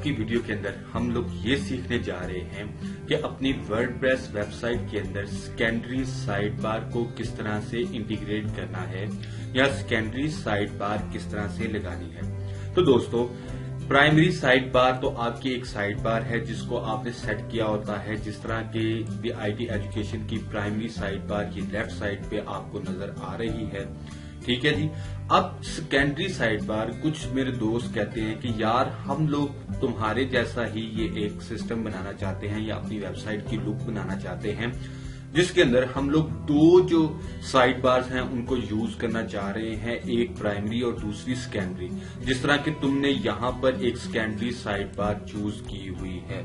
की वीडियो के अंदर हम लोग ये सीखने जा रहे हैं कि अपनी वर्डप्रेस वेबसाइट के अंदर सेकेंडरी साइड बार को किस तरह से इंटीग्रेट करना है या सेकेंडरी साइड बार किस तरह से लगानी है। तो दोस्तों, प्राइमरी साइड बार तो आपकी एक साइड बार है जिसको आपने सेट किया होता है। जिस तरह के आईटी एजुकेशन की प्राइमरी साइड बार की लेफ्ट साइड पे आपको नजर आ रही है, ठीक है जी। अब सेकेंडरी साइड बार, कुछ मेरे दोस्त कहते हैं कि यार हम लोग तुम्हारे जैसा ही ये एक सिस्टम बनाना चाहते हैं या अपनी वेबसाइट की लुक बनाना चाहते हैं जिसके अंदर हम लोग दो जो साइड बार्स हैं उनको यूज करना चाह रहे हैं, एक प्राइमरी और दूसरी सेकेंडरी। जिस तरह कि तुमने यहां पर एक सेकेंडरी साइड बार चूज की हुई है।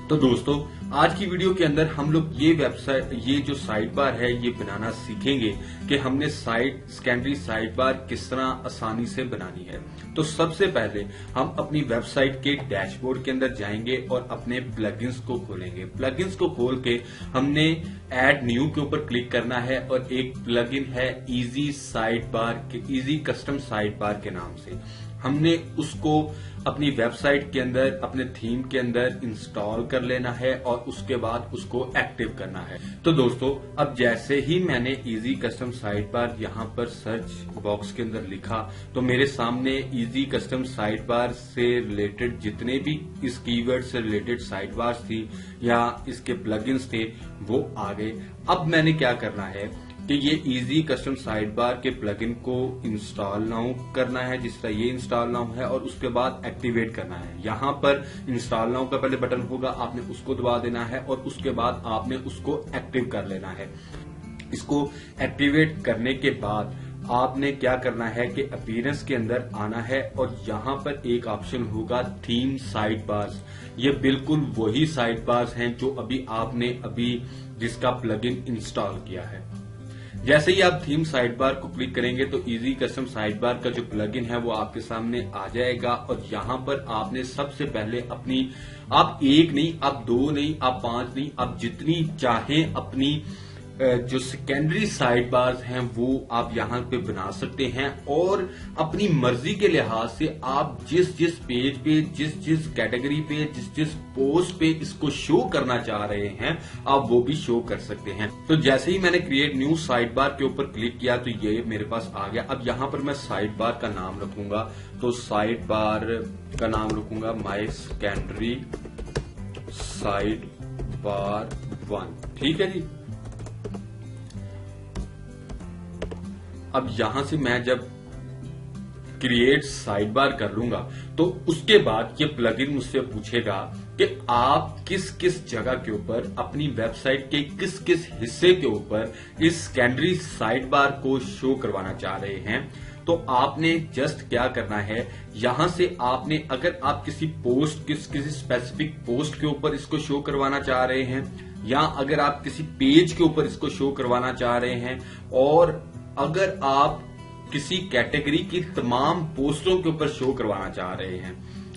तो दोस्तों, आज की वीडियो के अंदर हम लोग ये जो साइड बार है ये बनाना सीखेंगे कि हमने सेकेंडरी साइड बार किस तरह आसानी से बनानी है। तो सबसे पहले हम अपनी वेबसाइट के डैशबोर्ड के अंदर जाएंगे और अपने प्लगइन्स को खोलेंगे। प्लगइन्स को खोल के हमने ऐड न्यू के ऊपर क्लिक करना है और एक प्लगइन है इजी कस्टम साइड बार के नाम से। हमने उसको अपनी वेबसाइट के अंदर, अपने थीम के अंदर इंस्टॉल कर लेना है और उसके बाद उसको एक्टिव करना है। तो दोस्तों, अब जैसे ही मैंने इजी कस्टम साइड बार यहां पर सर्च बॉक्स के अंदर लिखा तो मेरे सामने इजी कस्टम साइड बार से रिलेटेड जितने भी इस कीवर्ड से रिलेटेड साइड बार्स थी या इसके प्लगइन्स थे वो आ गए। अब मैंने क्या करना है कि ये इजी कस्टम साइड बार के प्लगइन को इंस्टॉल नाउ करना है, जिस तरह ये इंस्टॉल नाउ है, और उसके बाद एक्टिवेट करना है। यहां पर इंस्टॉल नाउ का पहले बटन होगा, आपने उसको दबा देना है और उसके बाद आपने उसको एक्टिव कर लेना है। इसको एक्टिवेट करने के बाद आपने क्या करना है कि अपीयरेंस के अंदर आना है और यहां पर एक ऑप्शन होगा थीम साइड बार्स। ये बिल्कुल वही साइड बार्स हैं जो आपने जिसका प्लगइन इंस्टॉल किया है। जैसे ही आप थीम साइड बार को क्लिक करेंगे तो इजी कस्टम साइड बार का जो प्लगइन है वो आपके सामने आ जाएगा और यहां पर आपने सबसे पहले आप एक नहीं, आप दो नहीं, आप पांच नहीं, आप जितनी चाहें अपनी जो सेकेंडरी साइड बार्स हैं वो आप यहां पे बना सकते हैं और अपनी मर्जी के लिहाज से आप जिस पेज पे, जिस कैटेगरी पे, जिस पोस्ट पे इसको शो करना चाह रहे हैं आप वो भी शो कर सकते हैं। तो जैसे ही मैंने क्रिएट न्यू साइड बार के ऊपर क्लिक किया तो ये मेरे पास आ गया। अब यहां पर मैं साइड बार का नाम रखूंगा, तो साइड बार का नाम रखूंगा माई सेकेंडरी साइड बार 1, ठीक है जी। अब यहां से मैं जब क्रिएट साइड बार कर लूंगा तो उसके बाद ये प्लगइन मुझसे पूछेगा कि आप किस किस जगह के ऊपर, अपनी वेबसाइट के किस किस हिस्से के ऊपर इस सेकेंडरी साइड बार को शो करवाना चाह रहे हैं। तो आपने जस्ट क्या करना है, यहां से आपने, अगर आप किसी स्पेसिफिक पोस्ट के ऊपर इसको शो करवाना चाह रहे हैं या अगर आप किसी पेज के ऊपर इसको शो करवाना चाह रहे हैं और अगर आप किसी कैटेगरी की तमाम पोस्टों के ऊपर शो करवाना चाह रहे हैं,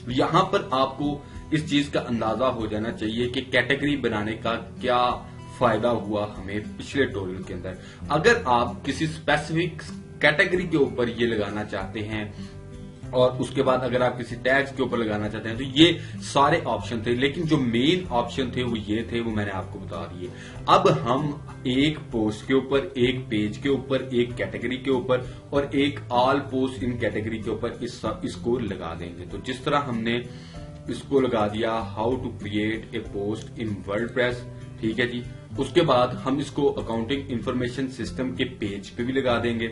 यहां पर आपको इस चीज का अंदाजा हो जाना चाहिए कि कैटेगरी बनाने का क्या फायदा हुआ हमें पिछले ट्यूटोरियल के अंदर। अगर आप किसी स्पेसिफिक कैटेगरी के ऊपर ये लगाना चाहते हैं और उसके बाद अगर आप किसी टैग्स के ऊपर लगाना चाहते हैं तो ये सारे ऑप्शन थे, लेकिन जो मेन ऑप्शन थे वो ये थे, वो मैंने आपको बता दिए। अब हम एक पोस्ट के ऊपर, एक पेज के ऊपर, एक कैटेगरी के ऊपर और एक ऑल पोस्ट इन कैटेगरी के ऊपर इसको लगा देंगे। तो जिस तरह हमने इसको लगा दिया how to create a post in WordPress, ठीक है जी। उसके बाद हम इसको अकाउंटिंग इंफॉर्मेशन सिस्टम के पेज पे भी लगा देंगे,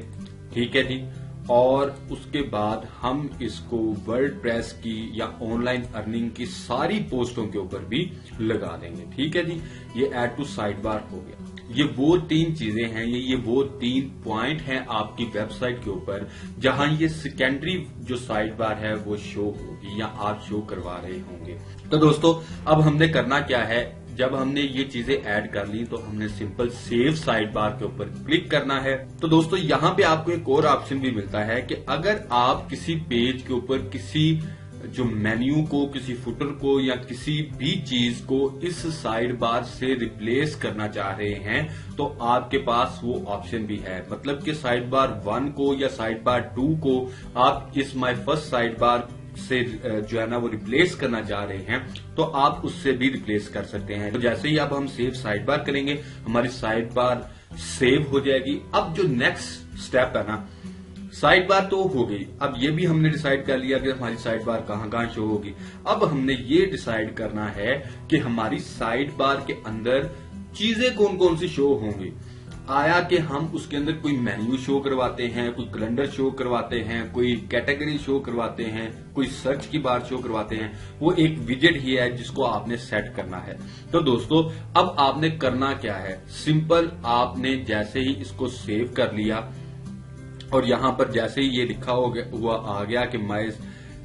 ठीक है जी। और उसके बाद हम इसको वर्डप्रेस की या ऑनलाइन अर्निंग की सारी पोस्टों के ऊपर भी लगा देंगे, ठीक है जी। ये ऐड टू साइड बार हो गया। ये वो 3 चीजें हैं, ये वो 3 पॉइंट हैं आपकी वेबसाइट के ऊपर जहां ये सेकेंडरी जो साइड बार है वो शो होगी या आप शो करवा रहे होंगे। तो दोस्तों, अब हमने करना क्या है, जब हमने ये चीजें ऐड कर ली तो हमने सिंपल सेव साइड बार के ऊपर क्लिक करना है। तो दोस्तों, यहाँ पे आपको एक और ऑप्शन भी मिलता है कि अगर आप किसी पेज के ऊपर किसी जो मेन्यू को, किसी फुटर को या किसी भी चीज को इस साइड बार से रिप्लेस करना चाह रहे हैं तो आपके पास वो ऑप्शन भी है। मतलब कि साइड बार 1 को या साइड बार 2 को आप is my first side bar से जो है ना वो रिप्लेस करना चाह रहे हैं तो आप उससे भी रिप्लेस कर सकते हैं। तो जैसे ही अब हम सेव साइड बार करेंगे हमारी साइड बार सेव हो जाएगी। अब जो नेक्स्ट स्टेप है ना, साइड बार तो हो गई, अब ये भी हमने डिसाइड कर लिया कि हमारी साइड बार कहां कहां शो होगी। अब हमने ये डिसाइड करना है कि हमारी साइड बार के अंदर चीजें कौन कौन सी शो होंगी। आया कि हम उसके अंदर कोई मेन्यू शो करवाते हैं, कोई कैलेंडर शो करवाते हैं, कोई कैटेगरी शो करवाते हैं, कोई सर्च की बार शो करवाते हैं, वो एक विजेट ही है जिसको आपने सेट करना है। तो दोस्तों अब आपने करना क्या है, सिंपल आपने जैसे ही इसको सेव कर लिया और यहां पर जैसे ही ये लिखा हुआ आ गया कि my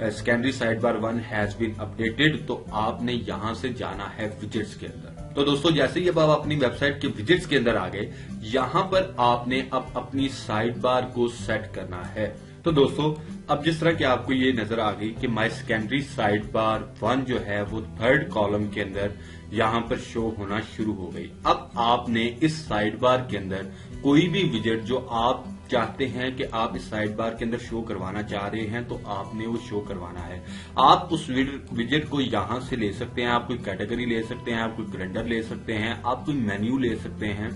secondary sidebar 1 has been updated, तो आपने यहां से जाना है विजेट्स के अंदर। तो दोस्तों जैसे ही अब आप अपनी वेबसाइट के विजेट्स के अंदर आ गए, यहां पर आपने अब अपनी साइड बार को सेट करना है। तो दोस्तों अब जिस तरह की आपको ये नजर आ गई कि माय सेकेंडरी साइड बार 1 जो है वो थर्ड कॉलम के अंदर यहां पर शो होना शुरू हो गई। अब आपने इस साइड बार के अंदर कोई भी विजेट जो आप चाहते हैं कि आप इस साइड बार के अंदर शो करवाना चाह रहे हैं तो आपने वो शो करवाना है। आप उस विजेट को यहां से ले सकते हैं, आप कोई कैटेगरी ले सकते हैं, आप कोई कैलेंडर ले सकते हैं, आप कोई मेन्यू ले सकते हैं,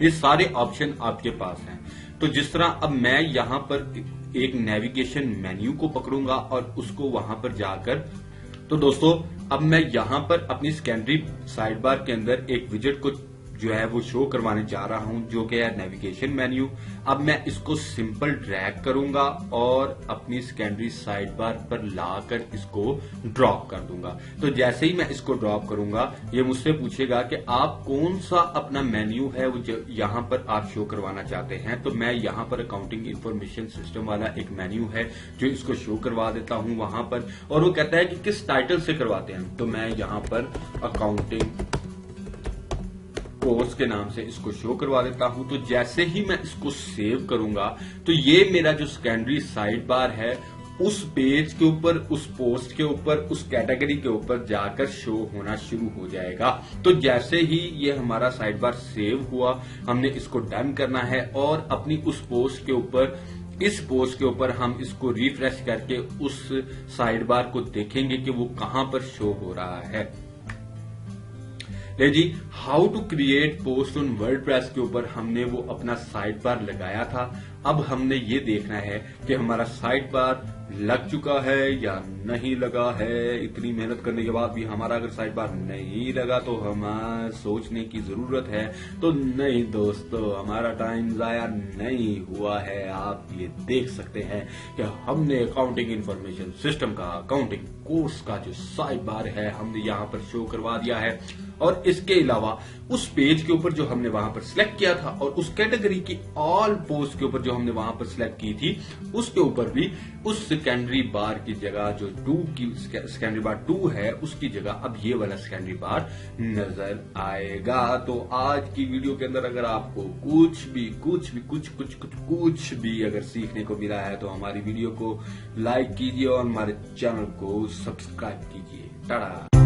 ये सारे ऑप्शन आपके पास हैं। तो जिस तरह अब मैं यहां पर एक नेविगेशन मेन्यू को पकड़ूंगा और उसको वहां पर जाकर, तो दोस्तों अब मैं यहां पर अपनी सेकेंडरी साइड बार के अंदर एक विजेट को जो है वो शो करवाने जा रहा हूं जो कि है नेविगेशन मेन्यू। अब मैं इसको सिंपल ड्रैग करूंगा और अपनी सेकेंडरी साइड बार पर लाकर इसको ड्रॉप कर दूंगा। तो जैसे ही मैं इसको ड्रॉप करूंगा ये मुझसे पूछेगा कि आप कौन सा अपना मेन्यू है वो यहां पर आप शो करवाना चाहते हैं। तो मैं यहां पर अकाउंटिंग इंफॉर्मेशन सिस्टम वाला एक मेन्यू है जो इसको शो करवा देता हूं वहां पर, और वो कहता है कि किस टाइटल से करवाते हैं। तो मैं यहां पर अकाउंटिंग कोर्स के नाम से इसको शो करवा देता हूं। तो जैसे ही मैं इसको सेव करूंगा तो ये मेरा जो सेकेंडरी साइड बार है उस पेज के ऊपर, उस पोस्ट के ऊपर, उस कैटेगरी के ऊपर जाकर शो होना शुरू हो जाएगा। तो जैसे ही ये हमारा साइड बार सेव हुआ हमने इसको डन करना है और अपनी उस पोस्ट के ऊपर, इस पोस्ट के ऊपर हम इसको रिफ्रेश करके उस साइड बार को देखेंगे कि वो कहां पर शो हो रहा है। ले जी, how to create post on WordPress के ऊपर हमने वो अपना साइड बार लगाया था। अब हमने ये देखना है कि हमारा साइड बार लग चुका है या नहीं लगा है। इतनी मेहनत करने के बाद भी हमारा अगर साइड बार नहीं लगा तो हमें सोचने की जरूरत है। तो नहीं दोस्तों, हमारा टाइम जाया नहीं हुआ है। आप ये देख सकते हैं कि हमने अकाउंटिंग इंफॉर्मेशन सिस्टम का, अकाउंटिंग कोर्स का जो साइड बार है हमने यहाँ पर शो करवा दिया है। और इसके अलावा उस पेज के ऊपर जो हमने वहां पर सिलेक्ट किया था और उस कैटेगरी की ऑल पोस्ट के ऊपर जो हमने वहां पर सिलेक्ट की थी उसके ऊपर भी उस सेकेंडरी बार की जगह जो 2 की सेकेंडरी बार 2 है उसकी जगह अब ये वाला सेकेंडरी बार नजर आएगा। तो आज की वीडियो के अंदर अगर आपको कुछ भी अगर सीखने को मिला है तो हमारी वीडियो को लाइक कीजिए और हमारे चैनल को सब्सक्राइब कीजिए। टाटा।